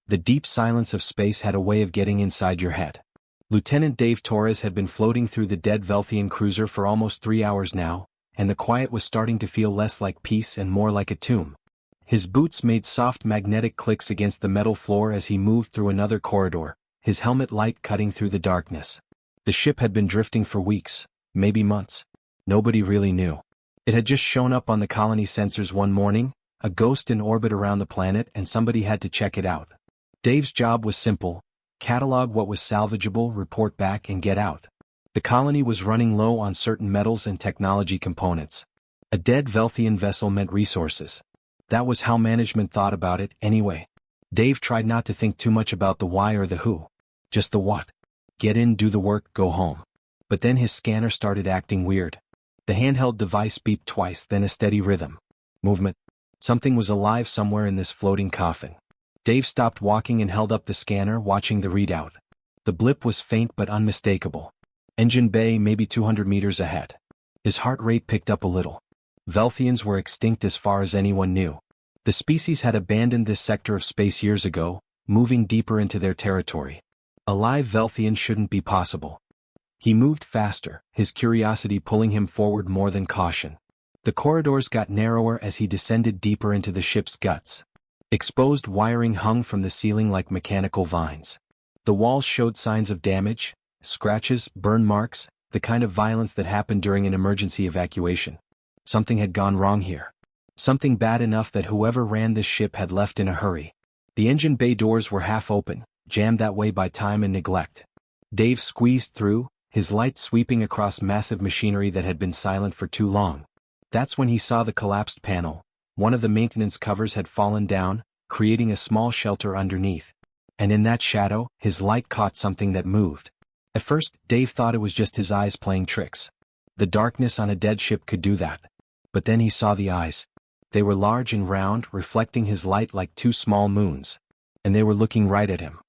The deep silence of space had a way of getting inside your head. Lieutenant Dave Torres had been floating through the dead Velthian cruiser for almost 3 hours now, and the quiet was starting to feel less like peace and more like a tomb. His boots made soft magnetic clicks against the metal floor as he moved through another corridor, his helmet light cutting through the darkness. The ship had been drifting for weeks, maybe months. Nobody really knew. It had just shown up on the colony sensors one morning, a ghost in orbit around the planet, and somebody had to check it out. Dave's job was simple: catalog what was salvageable, report back, and get out. The colony was running low on certain metals and technology components. A dead Velthian vessel meant resources. That was how management thought about it, anyway. Dave tried not to think too much about the why or the who. Just the what. Get in, do the work, go home. But then his scanner started acting weird. The handheld device beeped twice, then a steady rhythm. Movement. Something was alive somewhere in this floating coffin. Dave stopped walking and held up the scanner, watching the readout. The blip was faint but unmistakable. Engine bay maybe 200 meters ahead. His heart rate picked up a little. Velthians were extinct as far as anyone knew. The species had abandoned this sector of space years ago, moving deeper into their territory. A live Velthian shouldn't be possible. He moved faster, his curiosity pulling him forward more than caution. The corridors got narrower as he descended deeper into the ship's guts. Exposed wiring hung from the ceiling like mechanical vines. The walls showed signs of damage, scratches, burn marks, the kind of violence that happened during an emergency evacuation. Something had gone wrong here. Something bad enough that whoever ran this ship had left in a hurry. The engine bay doors were half open, jammed that way by time and neglect. Dave squeezed through, his light sweeping across massive machinery that had been silent for too long. That's when he saw the collapsed panel. One of the maintenance covers had fallen down, creating a small shelter underneath. And in that shadow, his light caught something that moved. At first, Dave thought it was just his eyes playing tricks. The darkness on a dead ship could do that. But then he saw the eyes. They were large and round, reflecting his light like two small moons. And they were looking right at him.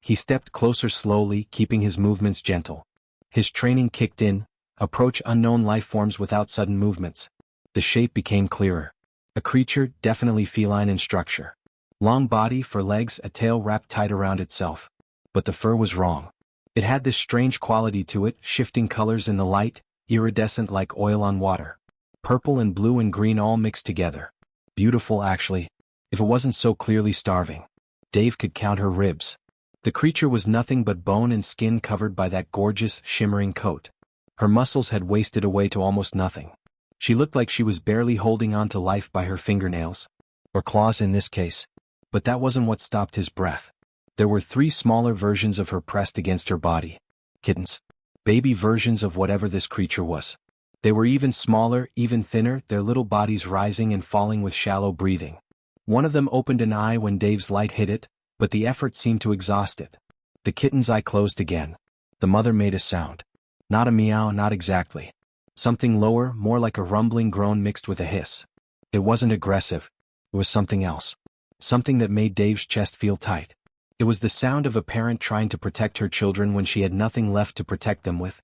He stepped closer slowly, keeping his movements gentle. His training kicked in: approach unknown life forms without sudden movements. The shape became clearer. A creature, definitely feline in structure. Long body, for legs, a tail wrapped tight around itself. But the fur was wrong. It had this strange quality to it, shifting colors in the light, iridescent like oil on water. Purple and blue and green all mixed together. Beautiful, actually, if it wasn't so clearly starving. Dave could count her ribs. The creature was nothing but bone and skin covered by that gorgeous, shimmering coat. Her muscles had wasted away to almost nothing. She looked like she was barely holding on to life by her fingernails. Or claws in this case. But that wasn't what stopped his breath. There were 3 smaller versions of her pressed against her body. Kittens. Baby versions of whatever this creature was. They were even smaller, even thinner, their little bodies rising and falling with shallow breathing. One of them opened an eye when Dave's light hit it, but the effort seemed to exhaust it. The kitten's eye closed again. The mother made a sound. Not a meow, not exactly. Something lower, more like a rumbling groan mixed with a hiss. It wasn't aggressive. It was something else. Something that made Dave's chest feel tight. It was the sound of a parent trying to protect her children when she had nothing left to protect them with.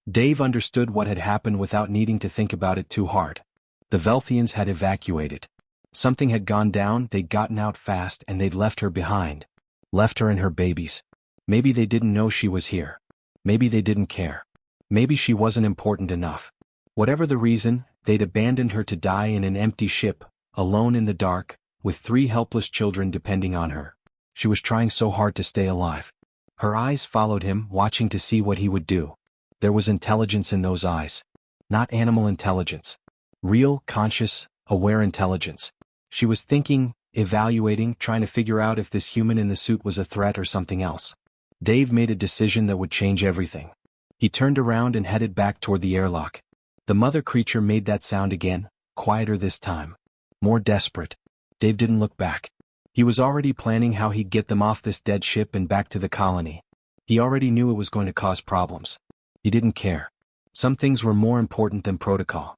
Dave understood what had happened without needing to think about it too hard. The Velthians had evacuated. Something had gone down, they'd gotten out fast, and they'd left her behind. Left her and her babies. Maybe they didn't know she was here. Maybe they didn't care. Maybe she wasn't important enough. Whatever the reason, they'd abandoned her to die in an empty ship, alone in the dark, with 3 helpless children depending on her. She was trying so hard to stay alive. Her eyes followed him, watching to see what he would do. There was intelligence in those eyes. Not animal intelligence. Real, conscious, aware intelligence. She was thinking, evaluating, trying to figure out if this human in the suit was a threat or something else. Dave made a decision that would change everything. He turned around and headed back toward the airlock. The mother creature made that sound again, quieter this time. More desperate. Dave didn't look back. He was already planning how he'd get them off this dead ship and back to the colony. He already knew it was going to cause problems. He didn't care. Some things were more important than protocol.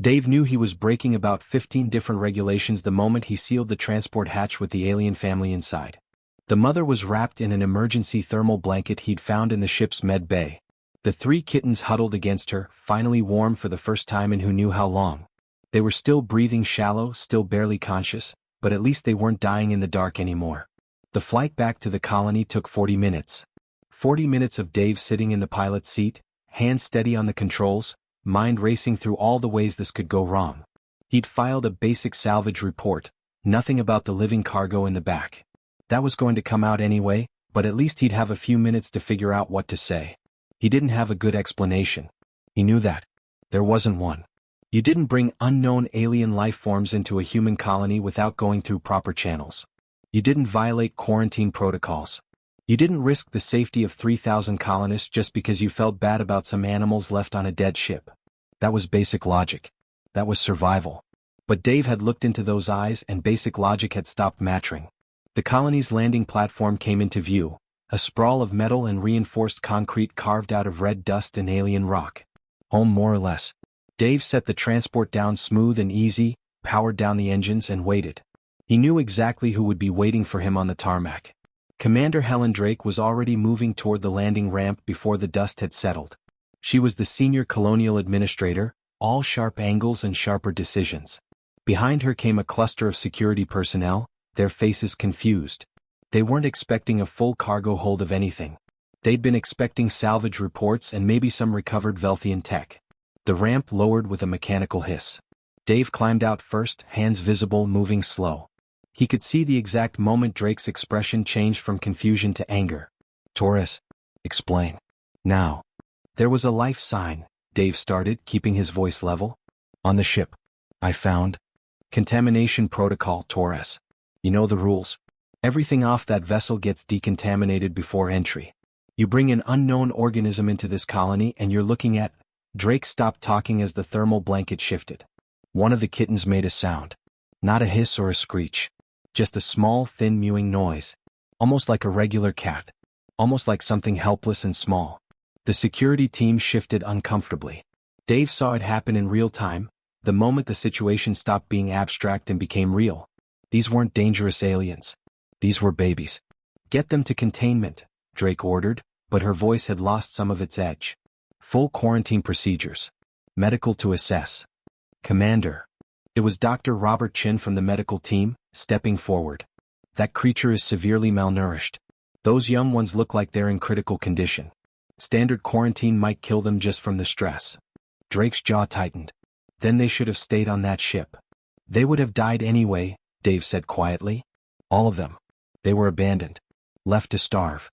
Dave knew he was breaking about 15 different regulations the moment he sealed the transport hatch with the alien family inside. The mother was wrapped in an emergency thermal blanket he'd found in the ship's med bay. The 3 kittens huddled against her, finally warm for the first time in who knew how long. They were still breathing shallow, still barely conscious, but at least they weren't dying in the dark anymore. The flight back to the colony took 40 minutes. 40 minutes of Dave sitting in the pilot's seat, hands steady on the controls, mind racing through all the ways this could go wrong. He'd filed a basic salvage report, nothing about the living cargo in the back. That was going to come out anyway, but at least he'd have a few minutes to figure out what to say. He didn't have a good explanation. He knew that. There wasn't one. You didn't bring unknown alien life forms into a human colony without going through proper channels. You didn't violate quarantine protocols. You didn't risk the safety of 3,000 colonists just because you felt bad about some animals left on a dead ship. That was basic logic. That was survival. But Dave had looked into those eyes and basic logic had stopped matching. The colony's landing platform came into view, a sprawl of metal and reinforced concrete carved out of red dust and alien rock. Home more or less. Dave set the transport down smooth and easy, powered down the engines and waited. He knew exactly who would be waiting for him on the tarmac. Commander Helen Drake was already moving toward the landing ramp before the dust had settled. She was the senior colonial administrator, all sharp angles and sharper decisions. Behind her came a cluster of security personnel, their faces confused. They weren't expecting a full cargo hold of anything. They'd been expecting salvage reports and maybe some recovered Velthian tech. The ramp lowered with a mechanical hiss. Dave climbed out first, hands visible, moving slow. He could see the exact moment Drake's expression changed from confusion to anger. Torres, explain. Now. There was a life sign, Dave started, keeping his voice level. On the ship. I found. Contamination protocol, Torres. You know the rules. Everything off that vessel gets decontaminated before entry. You bring an unknown organism into this colony and you're looking at... Drake stopped talking as the thermal blanket shifted. One of the kittens made a sound. Not a hiss or a screech. Just a small, thin mewing noise. Almost like a regular cat. Almost like something helpless and small. The security team shifted uncomfortably. Dave saw it happen in real time, the moment the situation stopped being abstract and became real. These weren't dangerous aliens. These were babies. Get them to containment, Drake ordered, but her voice had lost some of its edge. Full quarantine procedures. Medical to assess. Commander. It was Dr. Robert Chin from the medical team, stepping forward. That creature is severely malnourished. Those young ones look like they're in critical condition. Standard quarantine might kill them just from the stress. Drake's jaw tightened. Then they should have stayed on that ship. They would have died anyway, Dave said quietly. All of them. They were abandoned. Left to starve.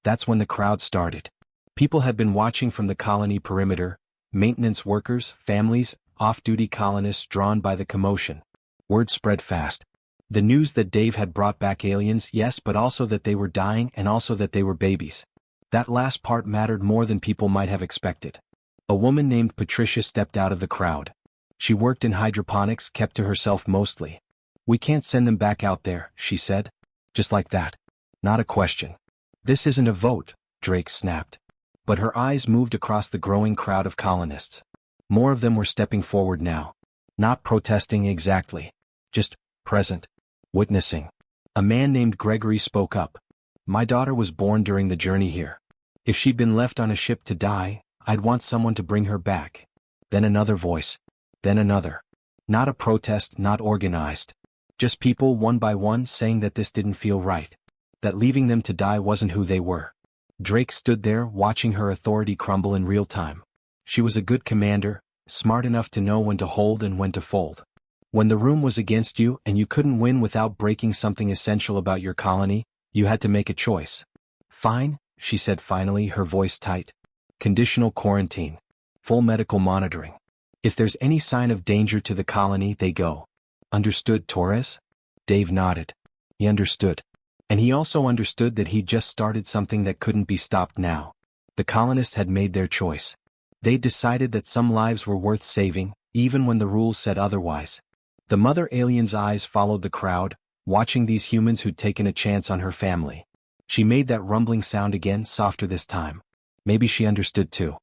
That's when the crowd started. People had been watching from the colony perimeter, maintenance workers, families, off-duty colonists drawn by the commotion. Word spread fast. The news that Dave had brought back aliens, yes, but also that they were dying and also that they were babies. That last part mattered more than people might have expected. A woman named Patricia stepped out of the crowd. She worked in hydroponics, kept to herself mostly. We can't send them back out there, she said. Just like that. Not a question. This isn't a vote, Drake snapped. But her eyes moved across the growing crowd of colonists. More of them were stepping forward now. Not protesting exactly. Just present. Witnessing. A man named Gregory spoke up. My daughter was born during the journey here. If she'd been left on a ship to die, I'd want someone to bring her back. Then another voice. Then another. Not a protest, not organized. Just people one by one saying that this didn't feel right. That leaving them to die wasn't who they were. Drake stood there watching her authority crumble in real time. She was a good commander, smart enough to know when to hold and when to fold. When the room was against you and you couldn't win without breaking something essential about your colony, you had to make a choice. Fine, she said finally, her voice tight. Conditional quarantine. Full medical monitoring. If there's any sign of danger to the colony, they go. Understood, Torres? Dave nodded. He understood. And he also understood that he'd just started something that couldn't be stopped now. The colonists had made their choice. They'd decided that some lives were worth saving, even when the rules said otherwise. The mother alien's eyes followed the crowd, watching these humans who'd taken a chance on her family. She made that rumbling sound again, softer this time. Maybe she understood too.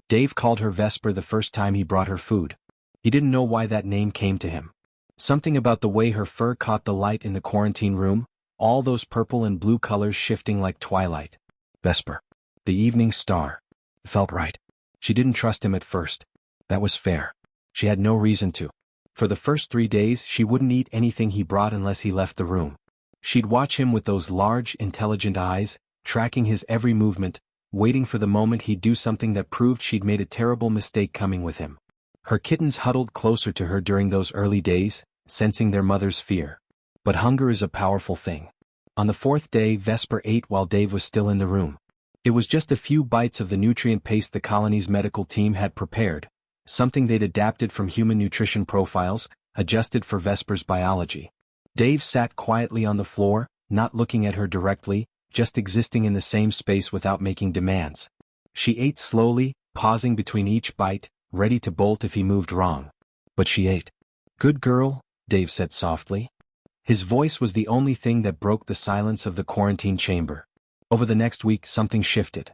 Dave called her Vesper the first time he brought her food. He didn't know why that name came to him. Something about the way her fur caught the light in the quarantine room, all those purple and blue colors shifting like twilight. Vesper. The evening star. Felt right. She didn't trust him at first. That was fair. She had no reason to. For the first 3 days she wouldn't eat anything he brought unless he left the room. She'd watch him with those large, intelligent eyes, tracking his every movement, waiting for the moment he'd do something that proved she'd made a terrible mistake coming with him. Her kittens huddled closer to her during those early days, sensing their mother's fear. But hunger is a powerful thing. On the fourth day, Vesper ate while Dave was still in the room. It was just a few bites of the nutrient paste the colony's medical team had prepared, something they'd adapted from human nutrition profiles, adjusted for Vesper's biology. Dave sat quietly on the floor, not looking at her directly, just existing in the same space without making demands. She ate slowly, pausing between each bite, ready to bolt if he moved wrong. But she ate. "Good girl," Dave said softly. His voice was the only thing that broke the silence of the quarantine chamber. Over the next week, something shifted.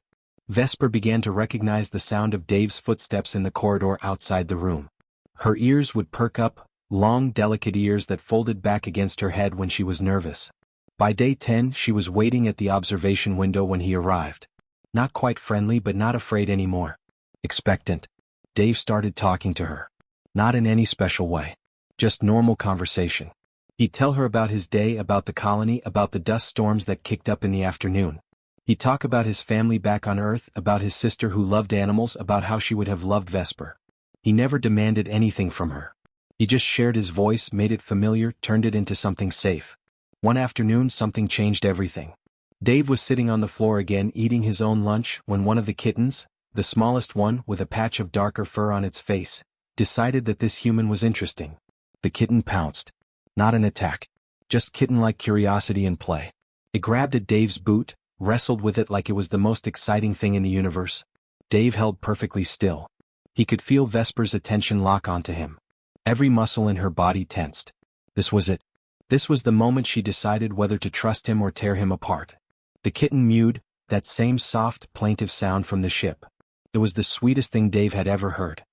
Vesper began to recognize the sound of Dave's footsteps in the corridor outside the room. Her ears would perk up, long, delicate ears that folded back against her head when she was nervous. By day 10, she was waiting at the observation window when he arrived. Not quite friendly but not afraid anymore. Expectant. Dave started talking to her. Not in any special way. Just normal conversation. He'd tell her about his day, about the colony, about the dust storms that kicked up in the afternoon. He'd talk about his family back on Earth, about his sister who loved animals, about how she would have loved Vesper. He never demanded anything from her. He just shared his voice, made it familiar, turned it into something safe. One afternoon, something changed everything. Dave was sitting on the floor again eating his own lunch when one of the kittens, the smallest one with a patch of darker fur on its face, decided that this human was interesting. The kitten pounced. Not an attack. Just kitten-like curiosity and play. It grabbed at Dave's boot, wrestled with it like it was the most exciting thing in the universe. Dave held perfectly still. He could feel Vesper's attention lock onto him. Every muscle in her body tensed. This was it. This was the moment she decided whether to trust him or tear him apart. The kitten mewed, that same soft, plaintive sound from the ship. It was the sweetest thing Dave had ever heard.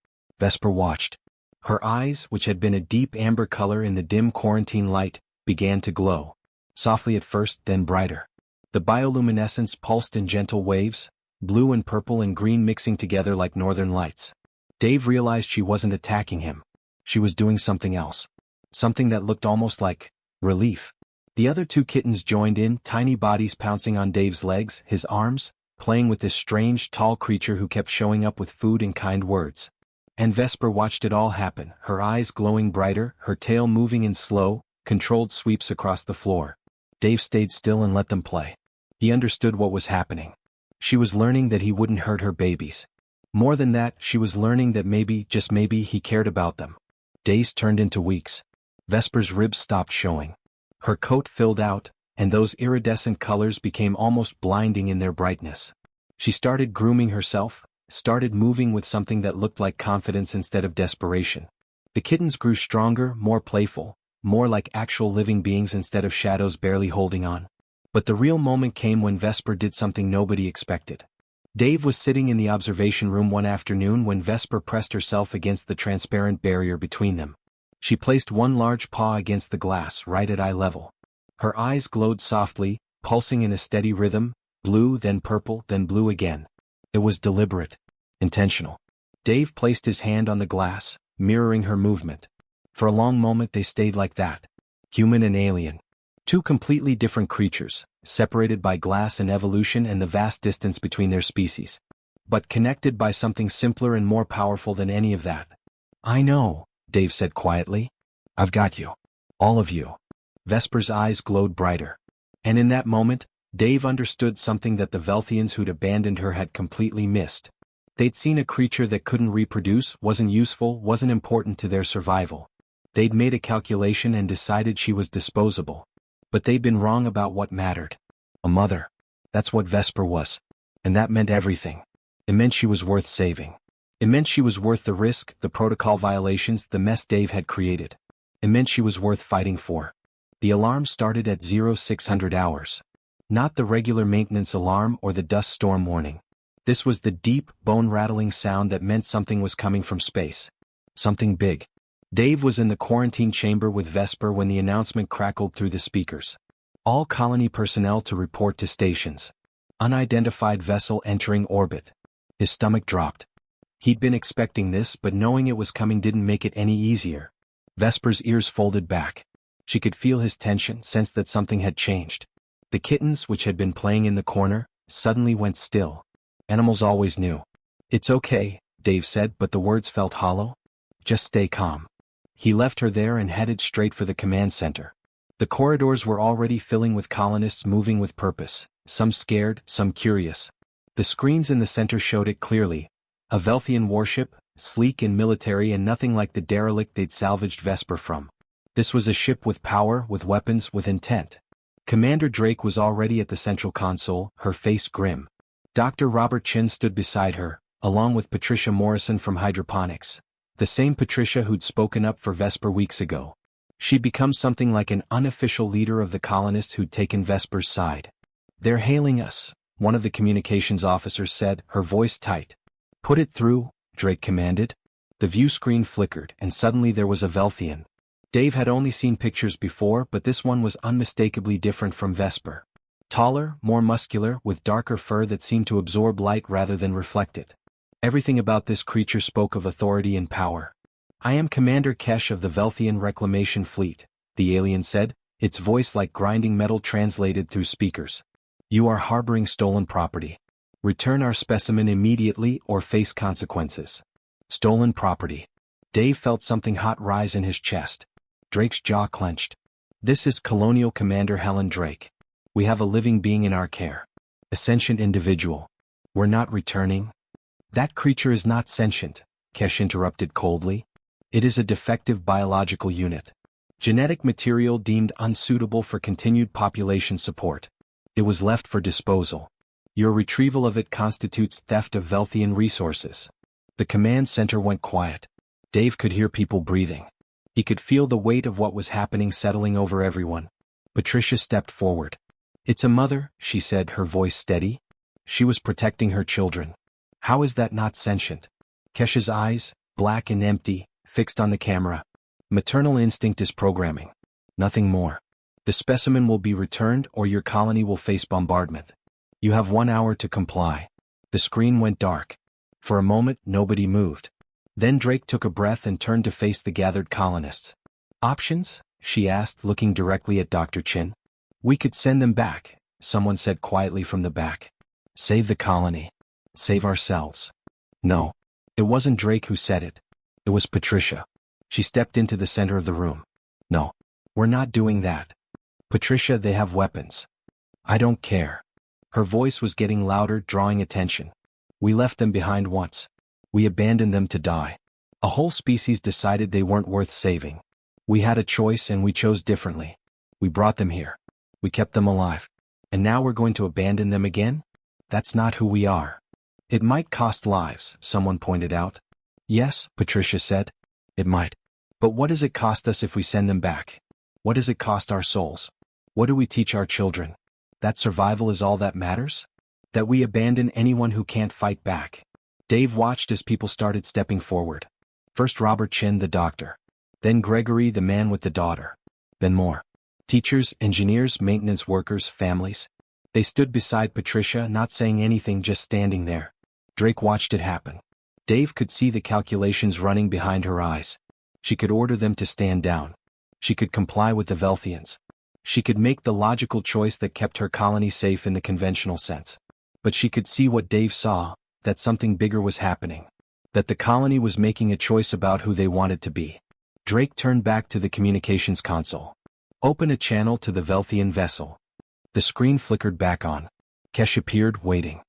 Vesper watched. Her eyes, which had been a deep amber color in the dim quarantine light, began to glow. Softly at first, then brighter. The bioluminescence pulsed in gentle waves, blue and purple and green mixing together like northern lights. Dave realized she wasn't attacking him. She was doing something else. Something that looked almost like relief. The other two kittens joined in, tiny bodies pouncing on Dave's legs, his arms, playing with this strange, tall creature who kept showing up with food and kind words. And Vesper watched it all happen, her eyes glowing brighter, her tail moving in slow, controlled sweeps across the floor. Dave stayed still and let them play. He understood what was happening. She was learning that he wouldn't hurt her babies. More than that, she was learning that maybe, just maybe, he cared about them. Days turned into weeks. Vesper's ribs stopped showing. Her coat filled out, and those iridescent colors became almost blinding in their brightness. She started grooming herself, started moving with something that looked like confidence instead of desperation. The kittens grew stronger, more playful, more like actual living beings instead of shadows barely holding on. But the real moment came when Vesper did something nobody expected. Dave was sitting in the observation room one afternoon when Vesper pressed herself against the transparent barrier between them. She placed one large paw against the glass right at eye level. Her eyes glowed softly, pulsing in a steady rhythm, blue then purple then blue again. It was deliberate. Intentional. Dave placed his hand on the glass, mirroring her movement. For a long moment they stayed like that. Human and alien. Two completely different creatures, separated by glass and evolution and the vast distance between their species. But connected by something simpler and more powerful than any of that. "I know," Dave said quietly. "I've got you. All of you." Vesper's eyes glowed brighter. And in that moment, Dave understood something that the Velthians who'd abandoned her had completely missed. They'd seen a creature that couldn't reproduce, wasn't useful, wasn't important to their survival. They'd made a calculation and decided she was disposable. But they'd been wrong about what mattered. A mother. That's what Vesper was. And that meant everything. It meant she was worth saving. It meant she was worth the risk, the protocol violations, the mess Dave had created. It meant she was worth fighting for. The alarm started at 0600 hours. Not the regular maintenance alarm or the dust storm warning. This was the deep, bone-rattling sound that meant something was coming from space. Something big. Dave was in the quarantine chamber with Vesper when the announcement crackled through the speakers. All colony personnel to report to stations. Unidentified vessel entering orbit. His stomach dropped. He'd been expecting this, but knowing it was coming didn't make it any easier. Vesper's ears folded back. She could feel his tension, sensed that something had changed. The kittens, which had been playing in the corner, suddenly went still. Animals always knew. "It's okay," Dave said, but the words felt hollow. "Just stay calm." He left her there and headed straight for the command center. The corridors were already filling with colonists moving with purpose, some scared, some curious. The screens in the center showed it clearly. A Velthian warship, sleek and military and nothing like the derelict they'd salvaged Vesper from. This was a ship with power, with weapons, with intent. Commander Drake was already at the central console, her face grim. Dr. Robert Chin stood beside her, along with Patricia Morrison from Hydroponics. The same Patricia who'd spoken up for Vesper weeks ago. She'd become something like an unofficial leader of the colonists who'd taken Vesper's side. "They're hailing us," one of the communications officers said, her voice tight. "Put it through," Drake commanded. The view screen flickered, and suddenly there was a Velthian. Dave had only seen pictures before, but this one was unmistakably different from Vesper. Taller, more muscular, with darker fur that seemed to absorb light rather than reflect it. Everything about this creature spoke of authority and power. "I am Commander Kesh of the Velthian Reclamation Fleet," the alien said, its voice like grinding metal translated through speakers. "You are harboring stolen property. Return our specimen immediately or face consequences." Stolen property. Dave felt something hot rise in his chest. Drake's jaw clenched. "This is Colonial Commander Helen Drake. We have a living being in our care. A sentient individual. We're not returning." "That creature is not sentient," Kesh interrupted coldly. "It is a defective biological unit. Genetic material deemed unsuitable for continued population support. It was left for disposal. Your retrieval of it constitutes theft of Velthian resources." The command center went quiet. Dave could hear people breathing. He could feel the weight of what was happening settling over everyone. Patricia stepped forward. "It's a mother," she said, her voice steady. "She was protecting her children. How is that not sentient?" Kesh's eyes, black and empty, fixed on the camera. "Maternal instinct is programming. Nothing more. The specimen will be returned or your colony will face bombardment. You have 1 hour to comply." The screen went dark. For a moment, nobody moved. Then Drake took a breath and turned to face the gathered colonists. "Options?" she asked, looking directly at Dr. Chin. "We could send them back," someone said quietly from the back. "Save the colony. Save ourselves." No. It wasn't Drake who said it. It was Patricia. She stepped into the center of the room. "No. We're not doing that. Patricia, they have weapons. I don't care." Her voice was getting louder, drawing attention. "We left them behind once. We abandoned them to die. A whole species decided they weren't worth saving. We had a choice and we chose differently. We brought them here. We kept them alive. And now we're going to abandon them again? That's not who we are." "It might cost lives," someone pointed out. "Yes," Patricia said. "It might. But what does it cost us if we send them back? What does it cost our souls? What do we teach our children? That survival is all that matters? That we abandon anyone who can't fight back?" Dave watched as people started stepping forward. First Robert Chin, the doctor. Then Gregory, the man with the daughter. Then more. Teachers, engineers, maintenance workers, families. They stood beside Patricia, not saying anything, just standing there. Drake watched it happen. Dave could see the calculations running behind her eyes. She could order them to stand down. She could comply with the Velthians. She could make the logical choice that kept her colony safe in the conventional sense. But she could see what Dave saw, that something bigger was happening. That the colony was making a choice about who they wanted to be. Drake turned back to the communications console. "Open a channel to the Velthian vessel." The screen flickered back on. Kesh appeared, waiting.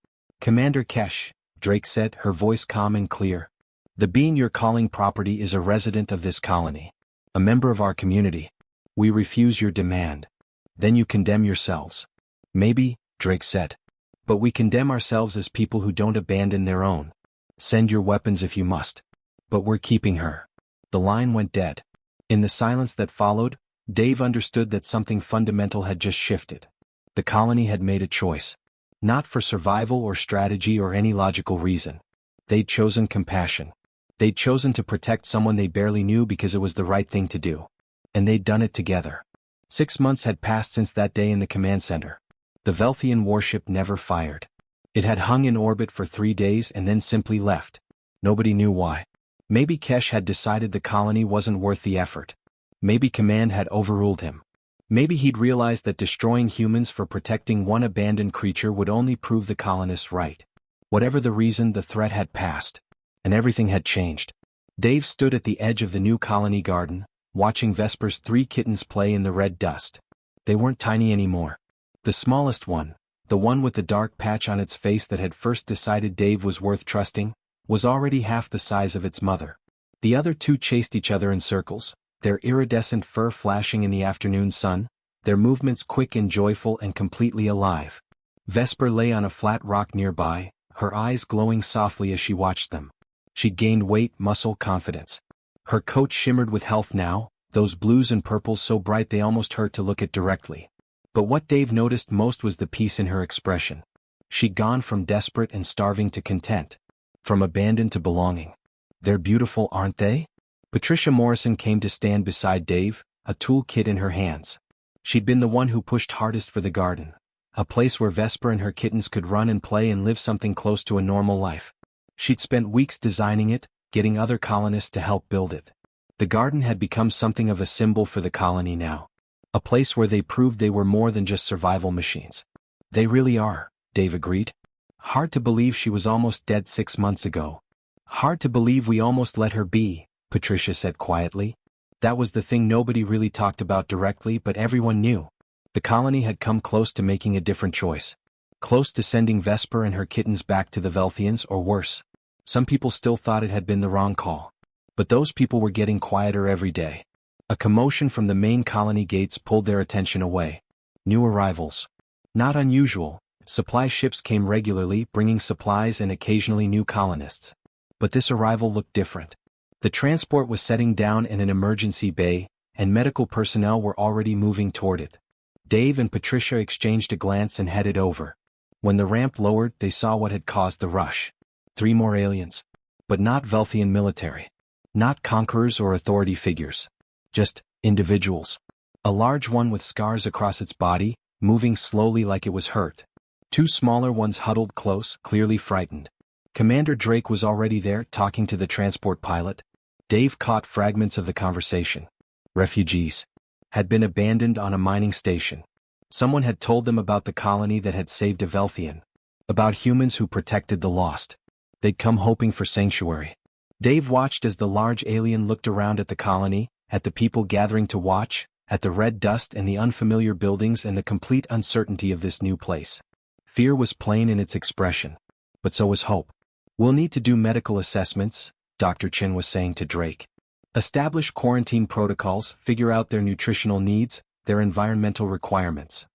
"Commander Kesh," Drake said, her voice calm and clear. "The being you're calling property is a resident of this colony. A member of our community. We refuse your demand. Then you condemn yourselves." "Maybe," Drake said. "But we condemn ourselves as people who don't abandon their own. Send your weapons if you must. But we're keeping her." The line went dead. In the silence that followed, Dave understood that something fundamental had just shifted. The colony had made a choice. Not for survival or strategy or any logical reason. They'd chosen compassion. They'd chosen to protect someone they barely knew because it was the right thing to do. And they'd done it together. 6 months had passed since that day in the command center. The Velthian warship never fired. It had hung in orbit for 3 days and then simply left. Nobody knew why. Maybe Kesh had decided the colony wasn't worth the effort. Maybe command had overruled him. Maybe he'd realized that destroying humans for protecting one abandoned creature would only prove the colonists right. Whatever the reason, the threat had passed. And everything had changed. Dave stood at the edge of the new colony garden, watching Vesper's 3 kittens play in the red dust. They weren't tiny anymore. The smallest one, the one with the dark patch on its face that had first decided Dave was worth trusting, was already half the size of its mother. The other 2 chased each other in circles, their iridescent fur flashing in the afternoon sun, their movements quick and joyful and completely alive. Vesper lay on a flat rock nearby, her eyes glowing softly as she watched them. She'd gained weight, muscle, confidence. Her coat shimmered with health now, those blues and purples so bright they almost hurt to look at directly. But what Dave noticed most was the peace in her expression. She'd gone from desperate and starving to content. From abandoned to belonging. They're beautiful, aren't they? Patricia Morrison came to stand beside Dave, a toolkit in her hands. She'd been the one who pushed hardest for the garden. A place where Vesper and her kittens could run and play and live something close to a normal life. She'd spent weeks designing it, getting other colonists to help build it. The garden had become something of a symbol for the colony now. A place where they proved they were more than just survival machines. They really are, Dave agreed. Hard to believe she was almost dead 6 months ago. Hard to believe we almost let her be, Patricia said quietly. That was the thing nobody really talked about directly, but everyone knew. The colony had come close to making a different choice. Close to sending Vesper and her kittens back to the Velthians, or worse. Some people still thought it had been the wrong call. But those people were getting quieter every day. A commotion from the main colony gates pulled their attention away. New arrivals. Not unusual, supply ships came regularly bringing supplies and occasionally new colonists. But this arrival looked different. The transport was setting down in an emergency bay, and medical personnel were already moving toward it. Dave and Patricia exchanged a glance and headed over. When the ramp lowered, they saw what had caused the rush. 3 more aliens. But not Velthian military. Not conquerors or authority figures. Just individuals. A large one with scars across its body, moving slowly like it was hurt. 2 smaller ones huddled close, clearly frightened. Commander Drake was already there, talking to the transport pilot. Dave caught fragments of the conversation. Refugees. Had been abandoned on a mining station. Someone had told them about the colony that had saved a Velthian. About humans who protected the lost. They'd come hoping for sanctuary. Dave watched as the large alien looked around at the colony, at the people gathering to watch, at the red dust and the unfamiliar buildings and the complete uncertainty of this new place. Fear was plain in its expression. But so was hope. We'll need to do medical assessments, Dr. Chin was saying to Drake. Establish quarantine protocols, figure out their nutritional needs, their environmental requirements.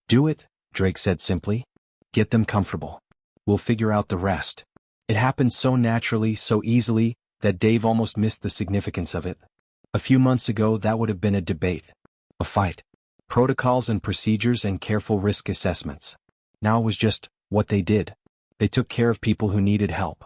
Do it, Drake said simply. Get them comfortable. We'll figure out the rest. It happened so naturally, so easily, that Dave almost missed the significance of it. A few months ago that would have been a debate. A fight. Protocols and procedures and careful risk assessments. Now it was just what they did. They took care of people who needed help.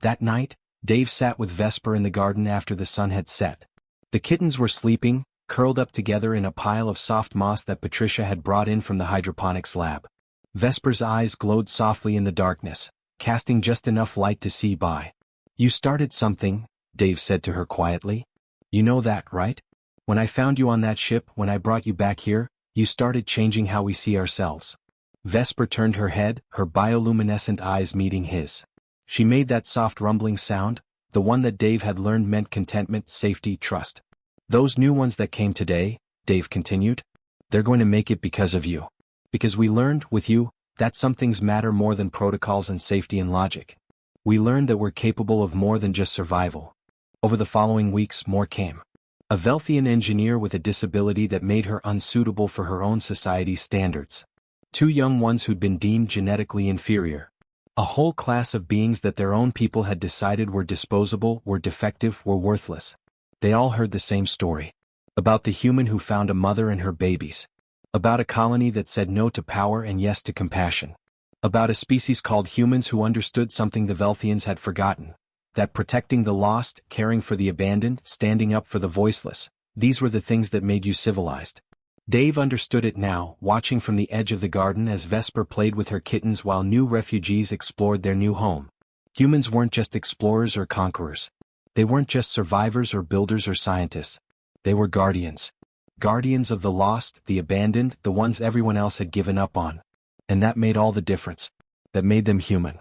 That night, Dave sat with Vesper in the garden after the sun had set. The kittens were sleeping, curled up together in a pile of soft moss that Patricia had brought in from the hydroponics lab. Vesper's eyes glowed softly in the darkness, casting just enough light to see by. You started something, Dave said to her quietly. You know that, right? When I found you on that ship, when I brought you back here, you started changing how we see ourselves. Vesper turned her head, her bioluminescent eyes meeting his. She made that soft rumbling sound, the one that Dave had learned meant contentment, safety, trust. Those new ones that came today, Dave continued, they're going to make it because of you. Because we learned, with you, that some things matter more than protocols and safety and logic. We learned that we're capable of more than just survival. Over the following weeks, more came. A Velthian engineer with a disability that made her unsuitable for her own society's standards. 2 young ones who'd been deemed genetically inferior. A whole class of beings that their own people had decided were disposable, were defective, were worthless. They all heard the same story. About the human who found a mother and her babies. About a colony that said no to power and yes to compassion. About a species called humans who understood something the Velthians had forgotten. That protecting the lost, caring for the abandoned, standing up for the voiceless, these were the things that made you civilized. Dave understood it now, watching from the edge of the garden as Vesper played with her kittens while new refugees explored their new home. Humans weren't just explorers or conquerors. They weren't just survivors or builders or scientists. They were guardians. Guardians of the lost, the abandoned, the ones everyone else had given up on. And that made all the difference. That made them human.